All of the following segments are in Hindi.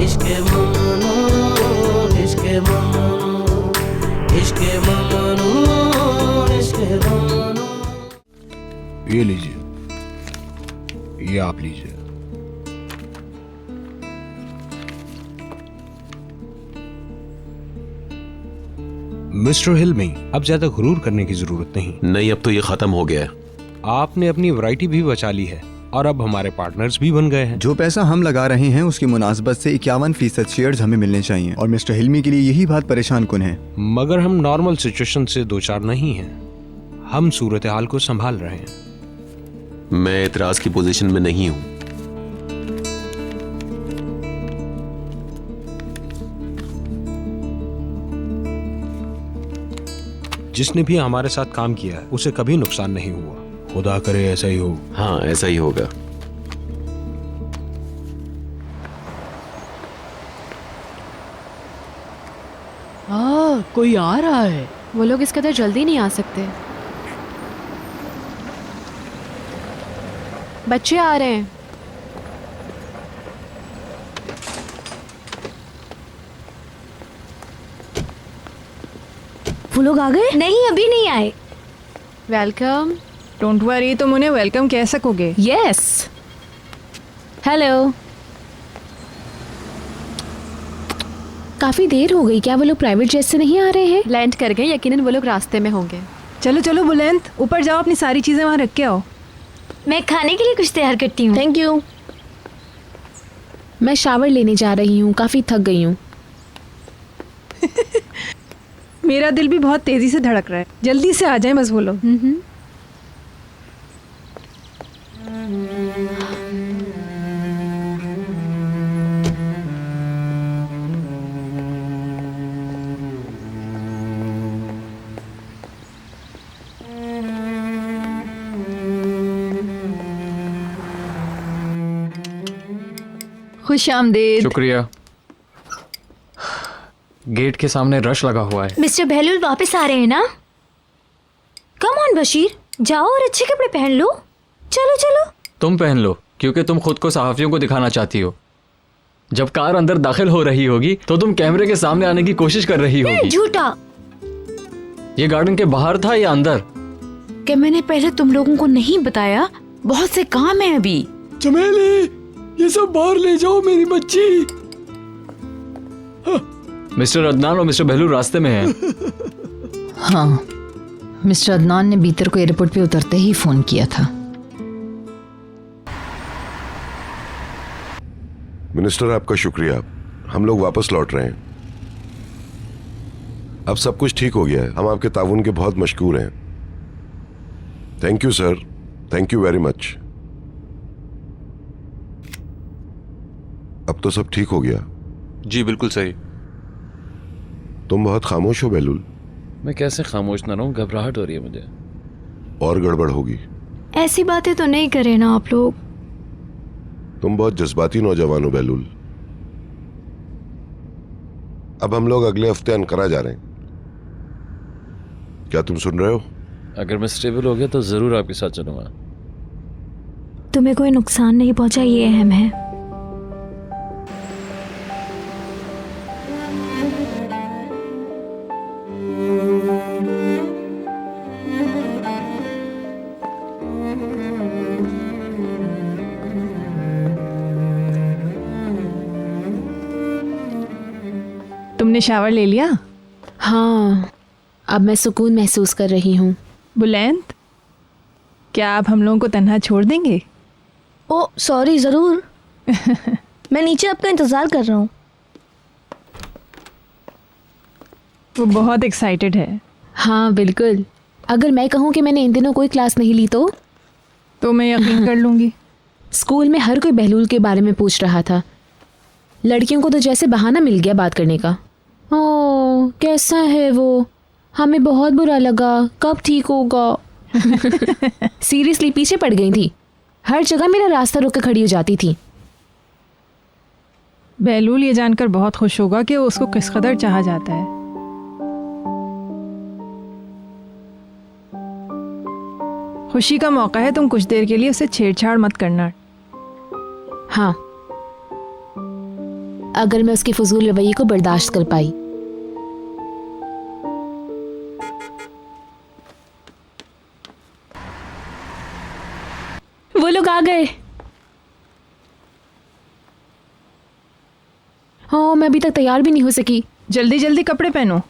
इश्क ममनू, इश्क ममनू, इश्क ममनू, इश्क ममनू। ये लीजिए, ये आप लीजिए। मिस्टर हिल्मी, अब ज्यादा गुरूर करने की जरूरत नहीं। नहीं, अब तो ये खत्म हो गया है। आपने अपनी वैरायटी भी बचा ली है और अब हमारे पार्टनर्स भी बन गए हैं। जो पैसा हम लगा रहे हैं उसकी मुनासबत से 51% शेयर्स हमें मिलने चाहिए और मिस्टर हिल्मी के लिए यही बात परेशान कुन है। मगर हम नॉर्मल सिचुएशन से दो चार नहीं हैं। हम सूरत हाल को संभाल रहे हैं। मैं एतराज की पोजीशन में नहीं हूं। जिसने भी हमारे साथ काम किया है उसे कभी नुकसान नहीं हुआ। खुदा करे ऐसा ही हो। हाँ, ऐसा ही होगा। कोई आ रहा है। वो लोग इस कदर जल्दी नहीं आ सकते। बच्चे आ रहे हैं। वो लोग आ गए? नहीं, अभी नहीं आए। वेलकम। डोंट वरी, तुम उन्हें वेलकम कह सकोगे। यस। हेलो। काफी देर हो गई, क्या वो लोग प्राइवेट जेट से नहीं आ रहे हैं? लैंड कर गए, यकीनन वो लोग रास्ते में होंगे। चलो चलो बुलंद, ऊपर जाओ, अपनी सारी चीजें वहां रख के आओ। मैं खाने के लिए कुछ तैयार करती हूँ। Thank you. मैं शावर लेने जा रही हूँ, काफी थक गई हूँ। मेरा दिल भी बहुत तेजी से धड़क रहा है। जल्दी से आ जाए बस वो लोग। खुश आमदीद। शुक्रिया। गेट के सामने रश लगा हुआ है। मिस्टर बहलूल वापस आ रहे हैं ना? कम ऑन बशीर, जाओ और अच्छे कपड़े पहन लो। चलो चलो। तुम पहन लो, क्योंकि तुम खुद को सहाफियों को दिखाना चाहती हो। जब कार अंदर दाखिल हो रही होगी तो तुम कैमरे के सामने आने की कोशिश कर रही होगी। झूठा। ये गार्डन के बाहर था या अंदर? क्या मैंने पहले तुम लोगों को नहीं बताया? बहुत से काम है अभी। चमेली, ये सब बाहर ले जाओ मेरी बच्ची। मिस्टर अदनान और मिस्टर बहलूल रास्ते में हैं। हाँ, मिस्टर अदनान ने बीतर को एयरपोर्ट पे उतरते ही फोन किया था। मिनिस्टर, आपका शुक्रिया। हम लोग वापस लौट रहे हैं। अब सब कुछ ठीक हो गया है। हम आपके ताउन के बहुत मशकूर हैं। Thank you sir, thank you very much. अब तो सब ठीक हो गया। जी बिल्कुल सही। तुम बहुत खामोश हो बहलूल। मैं कैसे खामोश ना रहूं, घबराहट हो रही है मुझे। और गड़बड़ होगी। ऐसी बातें तो नहीं करें ना आप लोग। तुम बहुत जज्बाती नौजवान हो बहलूल। अब हम लोग अगले हफ्ते अनकरा जा रहे हैं। क्या तुम सुन रहे हो? अगर मैं स्टेबल हो गया तो जरूर आपके साथ चलूंगा। तुम्हें कोई नुकसान नहीं पहुंचा, ये अहम है। तुमने शावर ले लिया? हाँ, अब मैं सुकून महसूस कर रही हूँ। बुलंद, क्या आप हम लोगों को तन्हा छोड़ देंगे? ओ सॉरी, जरूर। मैं नीचे आपका इंतजार कर रहा हूँ। वो बहुत एक्साइटेड है। हाँ बिल्कुल। अगर मैं कहूँ कि मैंने इन दिनों कोई क्लास नहीं ली तो मैं यकीन कर लूंगी। स्कूल में हर कोई बहलूल के बारे में पूछ रहा था। लड़कियों को तो जैसे बहाना मिल गया बात करने का। ओह कैसा है वो, हमें बहुत बुरा लगा, कब ठीक होगा। सीरियसली पीछे पड़ गई थी। हर जगह मेरा रास्ता रोक के खड़ी हो जाती थी। बहलूल ये जानकर बहुत खुश होगा कि उसको किस कदर चाहा जाता है। खुशी का मौका है, तुम कुछ देर के लिए उसे छेड़छाड़ मत करना। हाँ, अगर मैं उसके फजूल रवैये को बर्दाश्त कर पाई। वो लोग आ गए। हाँ, मैं अभी तक तैयार भी नहीं हो सकी। जल्दी जल्दी कपड़े पहनो।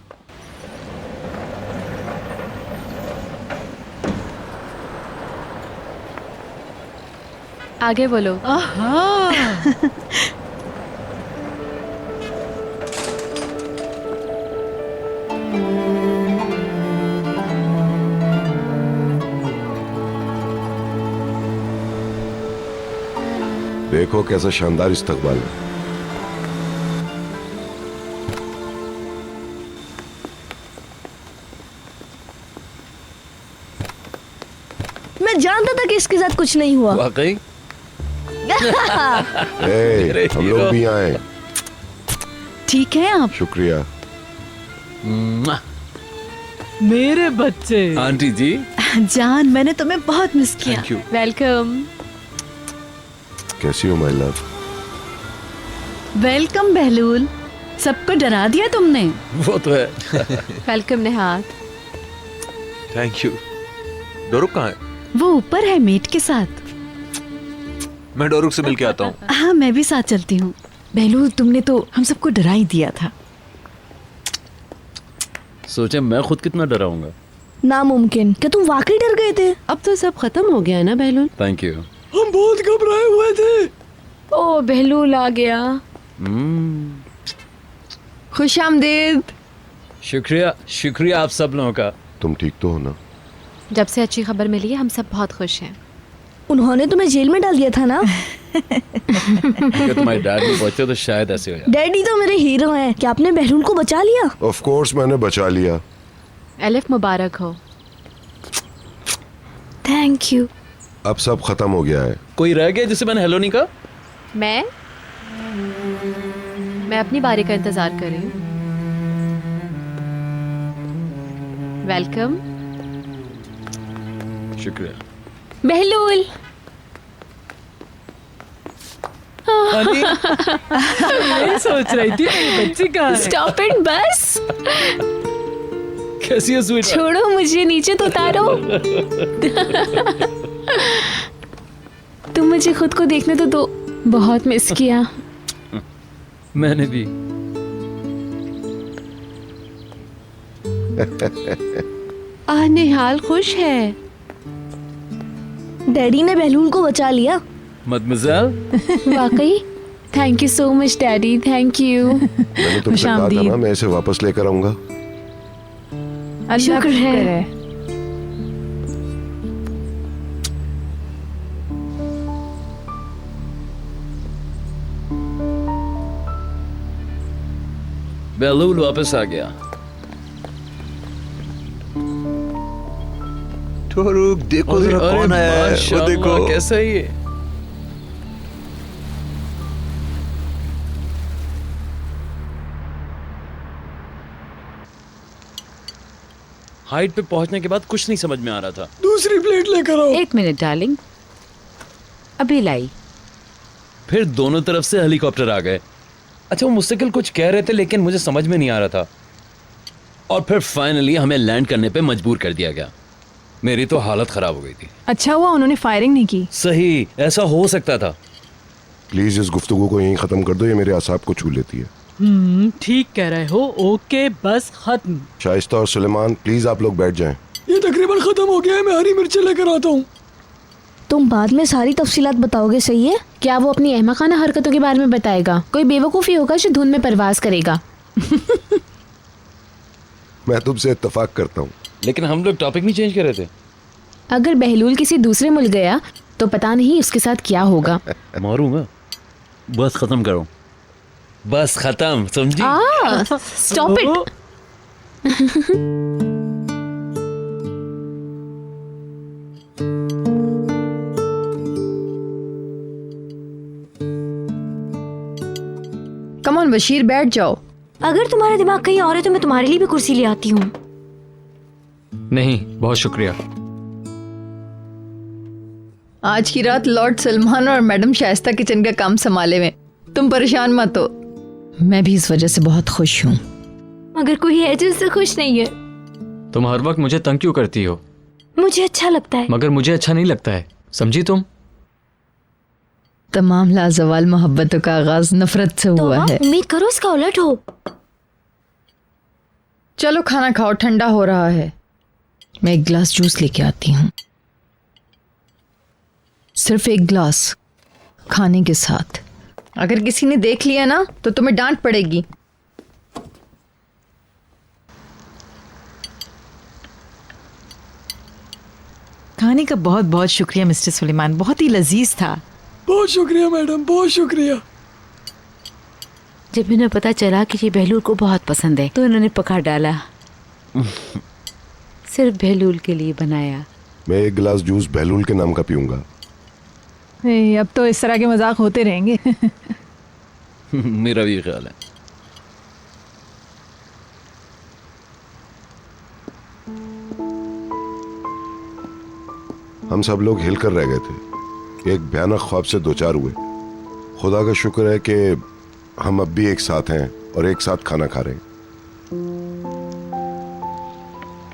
आगे बोलो। देखो कैसा शानदार इस्तकबाल है। मैं जानता था कि इसके साथ कुछ नहीं हुआ। वाकई हम लोग भी आए। ठीक है आप। शुक्रिया। मेरे बच्चे। आंटी जी जान, मैंने तुम्हें बहुत मिस किया। Thank you. वेलकम। कैसी हो माय लव? वेलकम बहलूल। सबको डरा दिया तुमने। वो तो है। Welcome Nihal. Thank you. Doruk कहाँ है? वो ऊपर है मेट के साथ। मैं डोरुक से मिल के आता हूँ। हाँ, मैं भी साथ चलती हूँ। बहलूल, तुमने तो हम सबको डरा ही दिया था। सोचे मैं खुद कितना डराऊंगा। नामुमकिन। क्या तुम वाकई डर गए थे? अब तो सब खत्म हो गया है ना बहलूल? Thank you. हम बहुत घबराए हुए थे। ओ, बहलूल आ गया। खुश आमदीद। शुक्रिया शुक्रिया आप सब लोगों का। तुम ठीक तो हो ना? जब से अच्छी खबर मिली है हम सब बहुत खुश हैं। उन्होंने तुम्हें जेल में डाल दिया था ना? अगर तुम्हारे डैड में पहुंचे तो शायद ऐसे हो जाए। डैडी तो मेरे हीरो हैं। क्या आपने बहलूल को बचा लिया? ऑफ कोर्स मैंने बचा लिया। एलिफ मुबारक हो। Thank you. अब सब खत्म हो गया है। कोई रह गया जिसे मैंने हेलो नहीं कहा? मैं अपनी बारी का इंतजार कर रही हूँ। वेलकम। शुक्रिया। बहलूल। मैं सोच रही थी बच्ची कहाँ है? स्टॉप इट बस। कैसी है स्वीट? छोड़ो मुझे, नीचे तो उतारो। तुम मुझे खुद को देखने तो दो। बहुत मिस किया। मैंने भी। निहाल खुश है। डैडी ने बहलूल को बचा लिया। मदमज़ेल। वाकई? Thank you so much daddy. Thank you. मैंने तुमसे कहा था ना मैं इसे वापस लेकर आऊंगा। शुक्र है। बहलूल वापस आ गया। डोरुक देखो जरा कौन है। वो देखो कैसा है ये। हाइट पे पहुंचने के बाद कुछ नहीं समझ में आ रहा था। दूसरी प्लेट लेकर आओ। एक मिनट डार्लिंग, अभी लाई। फिर दोनों तरफ से हेलीकॉप्टर आ गए। अच्छा, वो मुझसे कल कुछ कह रहे थे लेकिन मुझे समझ में नहीं आ रहा था। और फिर फाइनली हमें लैंड करने पे मजबूर कर दिया गया। मेरी तो हालत खराब हो गई थी। अच्छा हुआ उन्होंने फायरिंग नहीं की। सही, ऐसा हो सकता था। प्लीज इस गुफ्तगू को यहीं खत्म कर दो, ये मेरे आसाब को छू लेती है। ठीक कह रहे हो। ओके, बस खत्म। शाइस्ता और सुलेमान, प्लीज आप लोग बैठ जाएं। ये तकरीबन खत्म हो गया है। मैं हरी मिर्चें लेकर आता हूँ। तुम बाद में सारी तफसीलात बताओगे, सही है? क्या वो अपनी अहमकाना हरकतों के बारे में बताएगा? कोई बेवकूफ़ी होगा जो धुन में परवाज करेगा। मैं तुमसे इत्तेफाक करता हूँ। लेकिन हम लोग टॉपिक नहीं चेंज कर रहे थे। अगर बहलूल किसी दूसरे मुल्क गया तो पता नहीं उसके साथ क्या होगा। मारूंगा। बस खत्म करो। बस खत्म, समझी? Stop it. Come on Bashir, बैठ जाओ। अगर तुम्हारा दिमाग कहीं और है तो मैं तुम्हारे लिए भी कुर्सी ले आती हूँ। नहीं, बहुत शुक्रिया। आज की रात लॉर्ड सलमान और मैडम शाइस्ता किचन का काम संभाले में। तुम परेशान मत हो। मैं भी इस वजह से बहुत खुश हूँ। मगर कोई है जो इससे खुश नहीं है। तुम हर वक्त मुझे तंग क्यों करती हो? मुझे अच्छा लगता है। मगर मुझे अच्छा नहीं लगता है, समझी तुम? तमाम लाजवाल मोहब्बतों का आगाज नफरत से हुआ है। उम्मीद करो इसका उलट हो। चलो खाना खाओ, ठंडा हो रहा है। मैं एक गिलास जूस लेके आती हूँ। सिर्फ एक गिलास, खाने के साथ। अगर किसी ने देख लिया ना तो तुम्हें डांट पड़ेगी। खाने का बहुत बहुत शुक्रिया मिस्टर सुलेमान, बहुत ही लजीज था। बहुत शुक्रिया मैडम, बहुत शुक्रिया। जब इन्हें पता चला कि ये बहलूल को बहुत पसंद है तो इन्होंने पकड़ डाला। सिर्फ बहलूल के लिए बनाया। मैं एक गिलास जूस बहलूल के नाम का पीऊंगा। अब तो इस तरह के मजाक होते रहेंगे। मेरा भी ख्याल है। हम सब लोग हिलकर रह गए थे। एक भयानक ख्वाब से दो चार हुए। खुदा का शुक्र है कि हम अब भी एक साथ हैं और एक साथ खाना खा रहे हैं।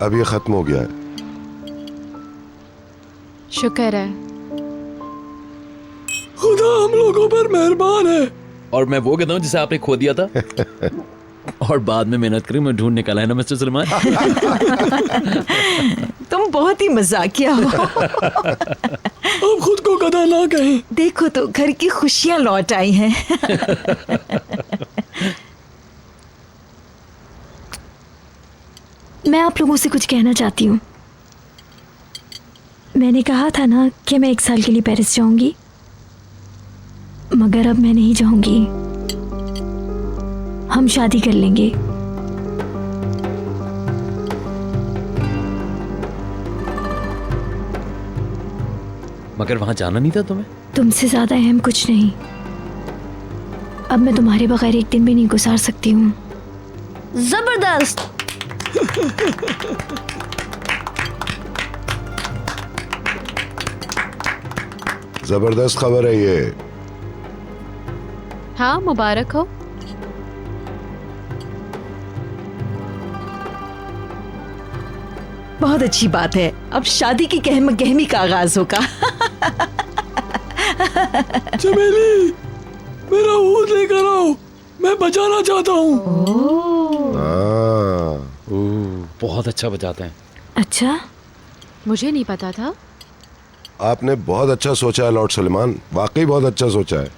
अब ये खत्म हो गया है। शुक्र है, खुदा हम लोगों पर मेहरबान है। और मैं वो कहता हूँ जिसे आपने खो दिया था और बाद में मेहनत करी मैं ढूंढ निकाला है ना मिस्टर सलमान। तुम बहुत ही मजाकिया हो। अब खुद को गधा ना कहें। देखो तो घर की खुशियां लौट आई हैं। मैं आप लोगों से कुछ कहना चाहती हूँ। मैंने कहा था ना कि मैं 1 साल के लिए पेरिस जाऊंगी, मगर अब मैं नहीं जाऊंगी। हम शादी कर लेंगे। मगर वहां जाना नहीं था तुम्हें? तुमसे ज्यादा अहम कुछ नहीं। अब मैं तुम्हारे बगैर एक दिन भी नहीं गुजार सकती हूँ। जबरदस्त। जबरदस्त खबर है ये। हाँ मुबारक हो। बहुत अच्छी बात है। अब शादी की गहम गहमी का आगाज होगा। चमेली, मेरा ऊँट लेकर आओ, मैं बजाना चाहता हूँ। बहुत अच्छा बजाते हैं। अच्छा, मुझे नहीं पता था। आपने बहुत अच्छा सोचा है लॉर्ड सुलेमान, वाकई बहुत अच्छा सोचा है।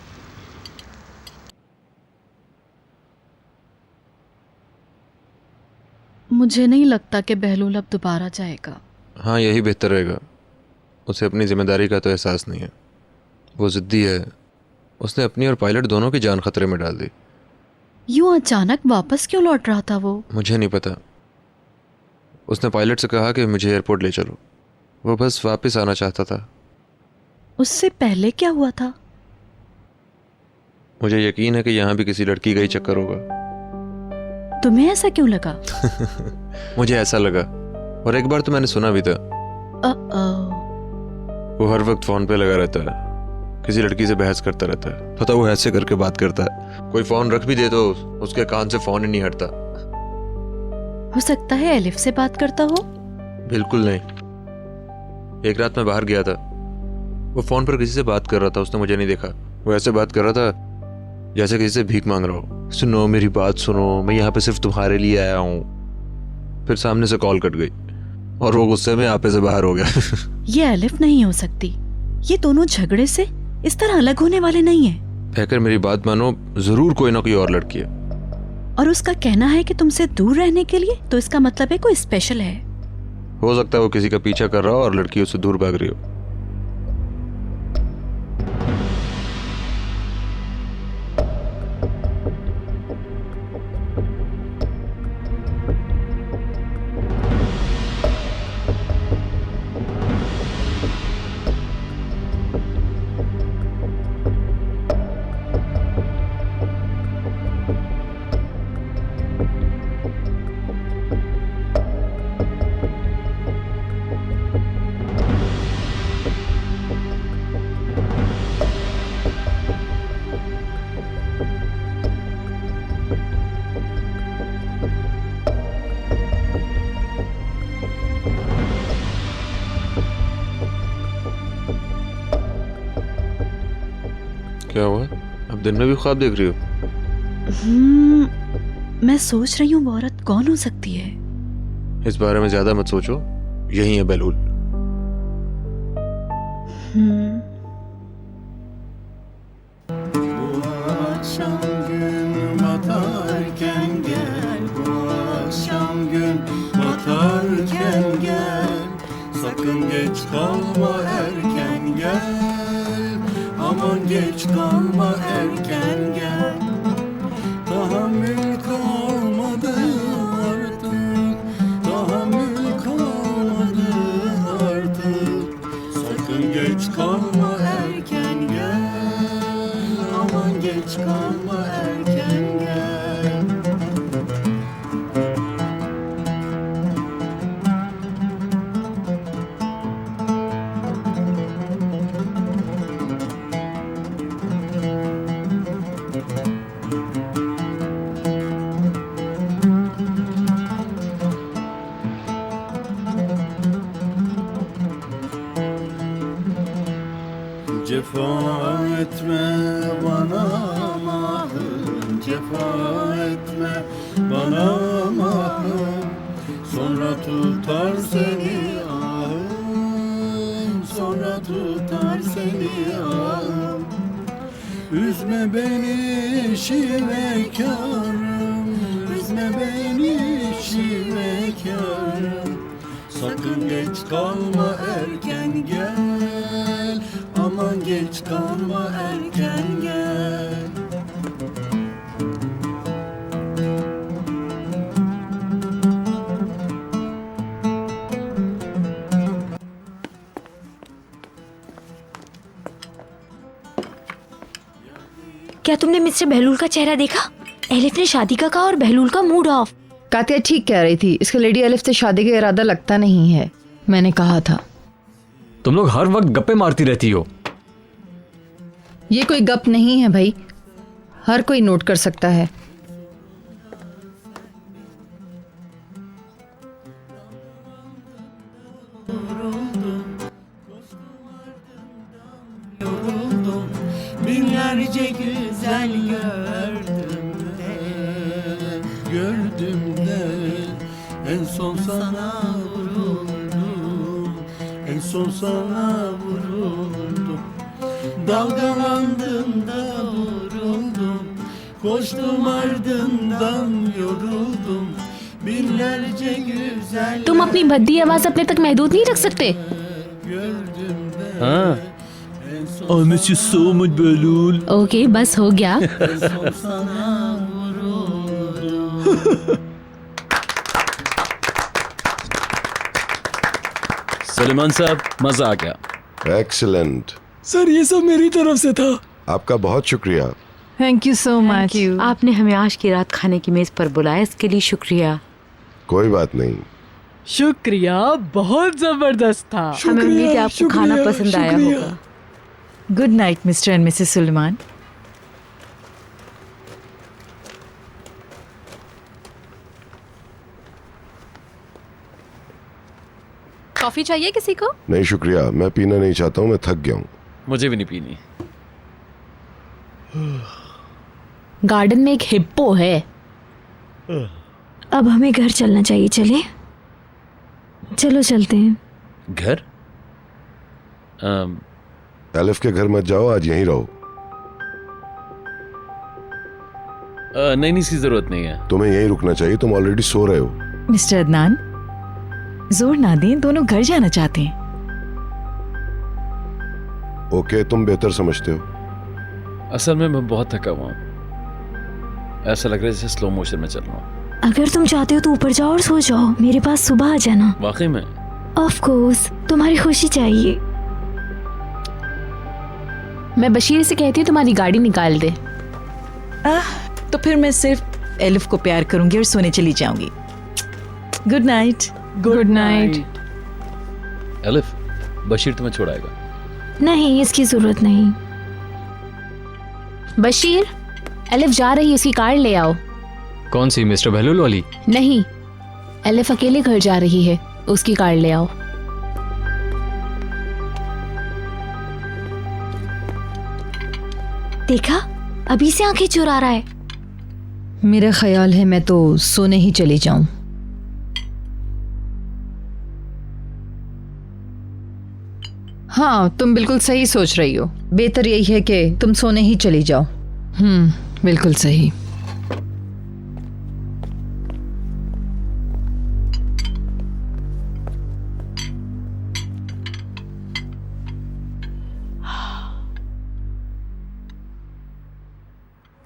मुझे नहीं लगता कि बहलूल अब दोबारा जाएगा। हाँ, यही बेहतर रहेगा। उसे अपनी जिम्मेदारी का तो एहसास नहीं है। वो ज़िद्दी है। उसने अपनी और पायलट दोनों की जान खतरे में डाल दी। यूं अचानक वापस क्यों लौट रहा था वो? मुझे नहीं पता। उसने पायलट से कहा कि मुझे एयरपोर्ट ले चलो। वो बस वापस आना चाहता था। उससे पहले क्या हुआ था? मुझे यकीन है कि यहाँ भी किसी लड़की का ही चक्कर होगा। तुम्हें ऐसा क्यों लगा? मुझे ऐसा लगा। और एक बार तो मैंने सुना भी था। वो हर वक्त फोन पे लगा रहता है, किसी लड़की से बहस करता रहता है। पता वो ऐसे करके बात करता है, कोई फोन रख भी दे तो उसके कान से फोन ही नहीं हटता। हो सकता है एलिफ से बात करता हो। बिल्कुल नहीं। एक रात मैं बाहर गया था, वो फोन पर किसी से बात कर रहा था। उसने मुझे नहीं देखा। वो ऐसे बात कर रहा था जैसे किसी से भीख मांग रहा हो। सुनो मेरी बात सुनो, मैं यहाँ पे सिर्फ तुम्हारे लिए आया हूँ। फिर सामने से कॉल कट गई और वो गुस्से में आपे से बाहर हो गया। ये एलिफ नहीं हो सकती। ये दोनों झगड़े से इस तरह अलग होने वाले नहीं है। कहकर मेरी बात मानो, जरूर कोई ना कोई और लड़की है। और उसका कहना है कि तुमसे दूर रहने के लिए, तो इसका मतलब है कोई स्पेशल है। हो सकता है वो किसी का पीछा कर रहा हो और लड़की उससे दूर भाग रही हो। क्या हुआ? अब दिन में भी ख्वाब देख रही हो? मैं सोच रही हूँ वो औरत कौन हो सकती है। इस बारे में ज्यादा मत सोचो, यही है बेलूल। Sakın geç kalma erken gel, aman geç kalma erken gel. Tahammül kalmadı artık, tahammül kalmadı artık. Sakın geç kalma erken gel, aman geç kalma erken gel. Cefa etme bana mahım, cefa etme bana mahım. Sonra tutar seni ahım, sonra tutar seni ahım. Üzme beni şivekarım, üzme beni şivekarım. Sakın geç kalma erken gel, aman geç kalma erken gel. क्या तुमने मिस्टर बहलूल का चेहरा देखा? एलिफ ने शादी का कहा और बहलूल का मूड ऑफ। कातिया ठीक कह रही थी, इसका लेडी एलिफ से शादी का इरादा लगता नहीं है। मैंने कहा था। तुम लोग हर वक्त गप्पे मारती रहती हो। ये कोई गप नहीं है भाई, हर कोई नोट कर सकता है। Binlerce güzel gördüm de en son sana vuruldum, en son sana vuruldum. Dalgalandım da vuruldum, koştum ardından yoruldum. Binlerce güzel तुम अपनी भद्दी आवाज अपने तक महदूद नहीं रख सकते। हाँ I miss you so much Belul. Okay बस हो गया। सलेमान साहब मजा आ गया। एक्सीलेंट सर ये सब मेरी तरफ से था। आपका बहुत शुक्रिया। Thank you so much. आपने हमें आज की रात खाने की मेज पर बुलाया, इसके लिए शुक्रिया। कोई बात नहीं। शुक्रिया, बहुत जबरदस्त था। हमें उम्मीद है आपको खाना पसंद आया होगा। Good night Mr and Mrs Suleman. Coffee चाहिए किसी को? नहीं शुक्रिया, मैं पीना नहीं चाहता हूँ, मैं थक गया हूँ। मुझे भी नहीं पीनी। गार्डन में एक हिप्पो है। अब हमें घर चलना चाहिए, चले? चलो चलते हैं। घर? एलिफ के घर मत जाओ, आज यहीं रहो। नहीं नहीं, इसकी जरूरत नहीं है। तुम्हें यहीं रुकना चाहिए, तुम ऑलरेडी सो रहे हो। मिस्टर अदनान, जोर ना दें, दोनों घर जाना चाहते हैं। ओके, तुम बेहतर समझते हो। असल में मैं बहुत थका हुआ हूँ, ऐसा लग रहा है जैसे स्लो मोशन में चल रहा हूँ। अगर तुम चाहते हो तो ऊपर जाओ और सो जाओ, मेरे पास सुबह आ जाना। वाकई में? ऑफ कोर्स, तुम्हारी खुशी चाहिए। मैं बशीर से कहती हूँ तुम्हारी गाड़ी निकाल दे। तो फिर मैं सिर्फ एलिफ को प्यार करूंगी और सोने चली जाऊंगी। Good night. Good night. Elif, Bashir तुम्हें छोड़ाएगा? नहीं, इसकी जरूरत नहीं। बशीर, एलिफ जा रही है, उसकी कार ले आओ। कौन सी, मिस्टर बहलूल वाली? नहीं, एलिफ अकेले घर जा रही है, उसकी कार ले आओ। देखा, अभी से आंखें चुरा रहा है। मेरा ख्याल है मैं तो सोने ही चली जाऊं। हाँ, तुम बिल्कुल सही सोच रही हो। बेहतर यही है कि तुम सोने ही चली जाओ। बिल्कुल सही।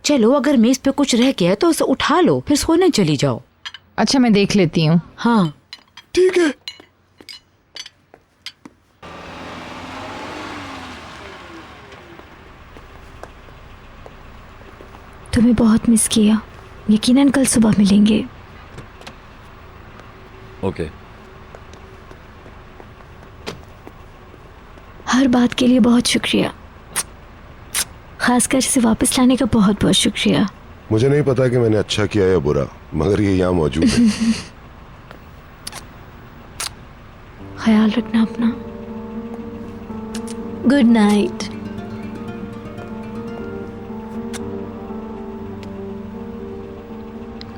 चलो, अगर मेज पे कुछ रह गया है तो उसे उठा लो, फिर सोने चली जाओ। अच्छा, मैं देख लेती हूँ। हाँ ठीक है। तुम्हें बहुत मिस किया। यकीनन कल सुबह मिलेंगे। ओके। हर बात के लिए बहुत शुक्रिया, खासकर इसे वापस लाने का बहुत बहुत शुक्रिया। मुझे नहीं पता कि मैंने अच्छा किया या बुरा, मगर ये यहाँ मौजूद है। ख्याल रखना अपना। Good night.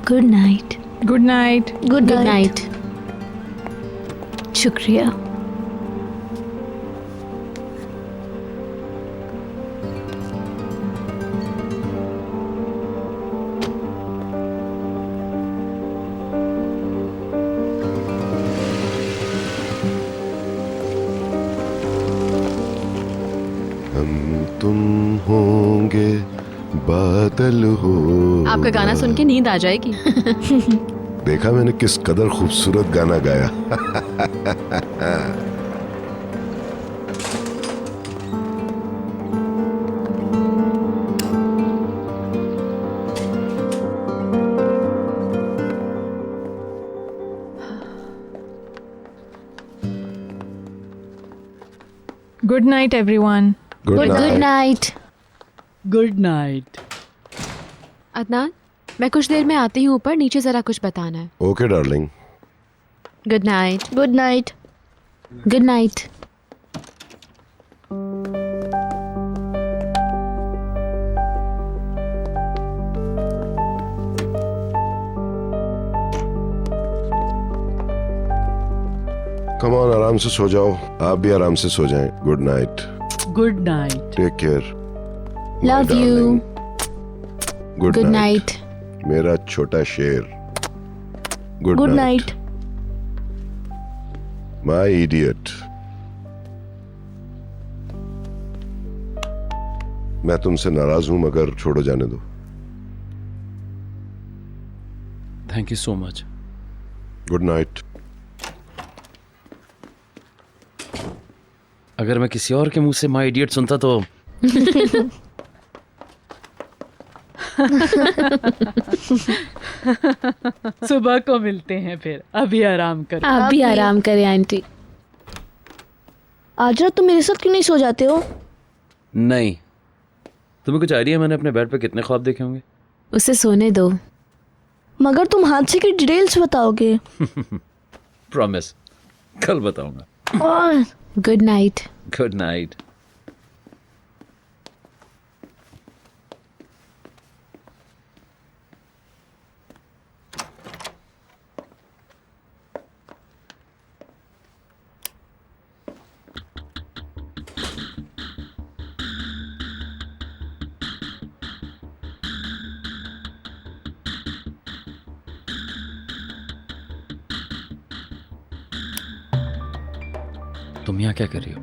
Good night. Good night. Good night. शुक्रिया। तुम होंगे बादल हो। आपका गाना सुन के नींद आ जाएगी। देखा मैंने किस कदर खूबसूरत गाना गाया। Good night everyone. Good night. Good night. Adnan, मैं कुछ देर में आती हूँ ऊपर, नीचे जरा कुछ बताना है। Okay darling. Good night. Good night. Good night. Come on, आराम से सो जाओ। आप भी आराम से सो जाएं। Good night. Good night. Take care. Love you. Good good night night. मेरा छोटा शेर। Good good night night. My idiot. मैं तुमसे नाराज हूं, मगर छोड़ो, जाने दो। Thank you so much. Good night. अगर मैं किसी और के मुंह से माय इडियट सुनता तो सुबह को मिलते हैं फिर। अभी आराम करो। आप भी आराम करें आंटी। आज रात तुम मेरे साथ क्यों नहीं सो जाते हो? नहीं। तुम्हें कुछ आइडिया मैंने अपने बेड पे कितने ख्वाब देखे होंगे? उसे सोने दो। मगर तुम हादसे की डिटेल्स बताओगे। प्रॉमिस, कल बताऊंगा। और गुड नाइट। Good night. तुम यहाँ क्या कर रही हो?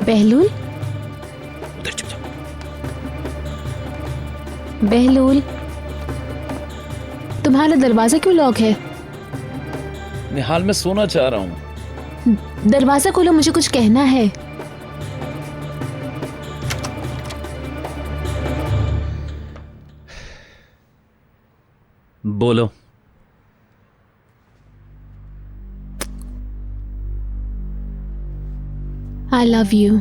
बहलूल, बहलूल, तुम्हारा दरवाजा क्यों लॉक है? निहाल मैं सोना चाह रहा हूँ। दरवाजा खोलो, मुझे कुछ कहना है। बोलो। I love you.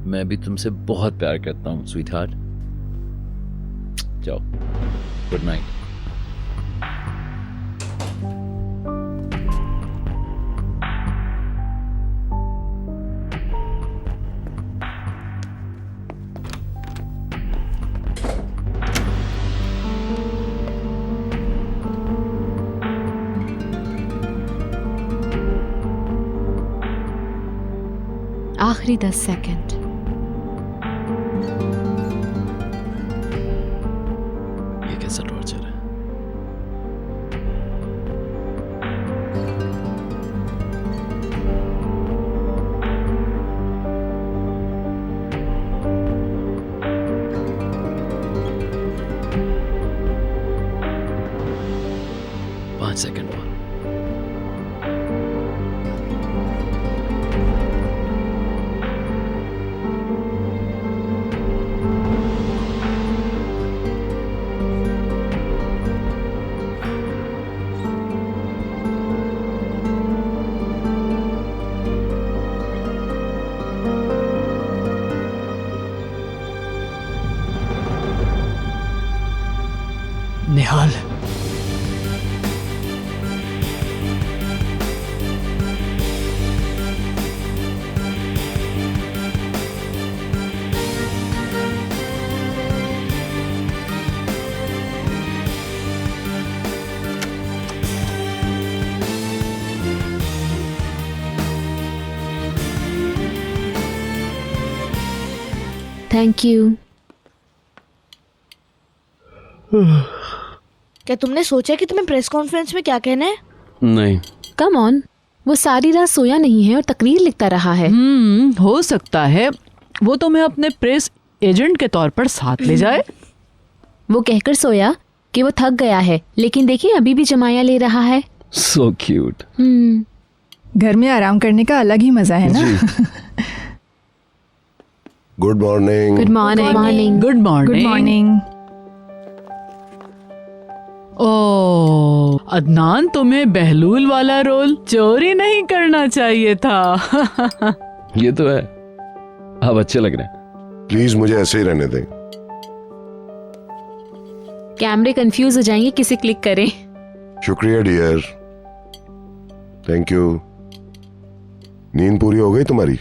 मैं भी तुमसे बहुत प्यार करता हूँ स्वीट हार्ट। जाओ, गुड नाइट। आखिरी 10 सेकंड। ये कैसा टॉर्चर है? पाँच सेकंड और। निहाल, थैंक यू। क्या तुमने सोचा कि तुम्हें प्रेस कॉन्फ्रेंस में क्या कहना है? नहीं। कम ऑन, वो सारी रात सोया नहीं है और तकरीर लिखता रहा है। हो सकता है वो तुम्हें अपने प्रेस एजेंट के तौर पर साथ ले जाए। वो कहकर सोया कि वो थक गया है, लेकिन देखिए अभी भी जमाया ले रहा है। So cute. घर में आराम करने का अलग ही मजा है ना। Good morning. Good morning. Good morning. Good morning. ओ अदनान, तुम्हें बहलूल वाला रोल चोरी नहीं करना चाहिए था। ये तो है, आप अच्छे लग रहे हैं। प्लीज मुझे ऐसे ही रहने दें। कैमरे कंफ्यूज हो जाएंगे, किसे क्लिक करें। शुक्रिया डियर, थैंक यू। नींद पूरी हो गई तुम्हारी?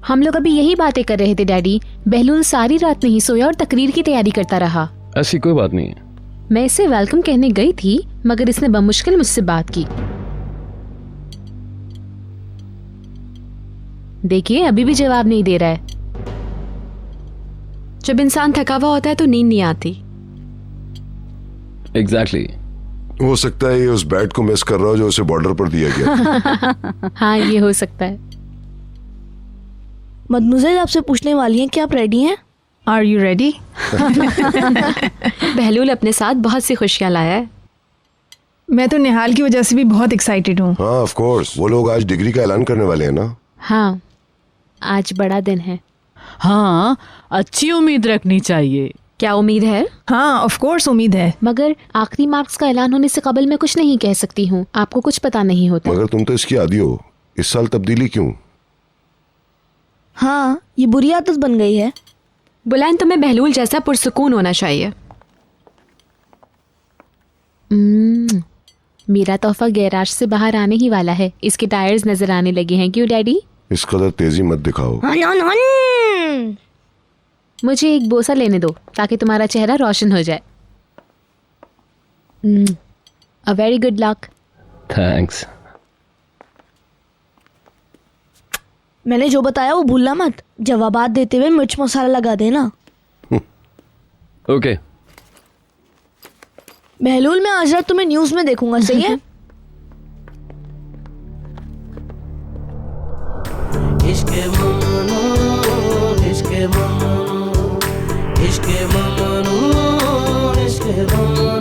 हम लोग अभी यही बातें कर रहे थे डैडी। बहलूल सारी रात नहीं सोया और तकरीर की तैयारी करता रहा। ऐसी कोई बात नहीं है। मैं इसे वेलकम कहने गई थी, मगर इसने बमुश्किल मुझसे बात की। देखिए अभी भी जवाब नहीं दे रहा है। जब इंसान थका हुआ होता है तो नींद नहीं आती। एग्जैक्टली। हो सकता है ये उस बैट को मिस कर रहा हो जो उसे बॉर्डर पर दिया गया। हाँ ये हो सकता है। मदमुज़ेल आपसे पूछने वाली हैं कि आप रेडी हैं? Are you ready? बहलूल अपने साथ बहुत सी खुशियां लाया है। मैं तो निहाल की वजह से भी बहुत एक्साइटेड हूँ। हाँ ऑफ कोर्स, वो लोग आज डिग्री का ऐलान करने वाले हैं ना। हाँ आज बड़ा दिन है। हाँ, अच्छी उम्मीद रखनी चाहिए। क्या उम्मीद है? हाँ ऑफ कोर्स उम्मीद है। मगर आखिरी मार्क्स का ऐलान होने से कबल मैं कुछ नहीं कह सकती हूँ। आपको कुछ पता नहीं होता। मगर तुम तो इसकी आदी हो, इस साल तब्दीली क्यों? हाँ, ये बुरी आदत बन गई है। बुलाएं, तुम्हें बहलूल जैसा पुरसुकून होना चाहिए। मेरा तोहफा गैराज से बाहर आने ही वाला है। इसके टायर्स नजर आने लगे हैं। क्यों डैडी? इस कदर तेजी मत दिखाओ। मुझे एक बोसा लेने दो ताकि तुम्हारा चेहरा रोशन हो जाए। A very good luck. Thanks. मैंने जो बताया वो भूलना मत। जवाबात देते हुए मिर्च मसाला लगा देना। ओके। बहलूल, मैं आज रात तुम्हें न्यूज़ में देखूंगा, सही है? हो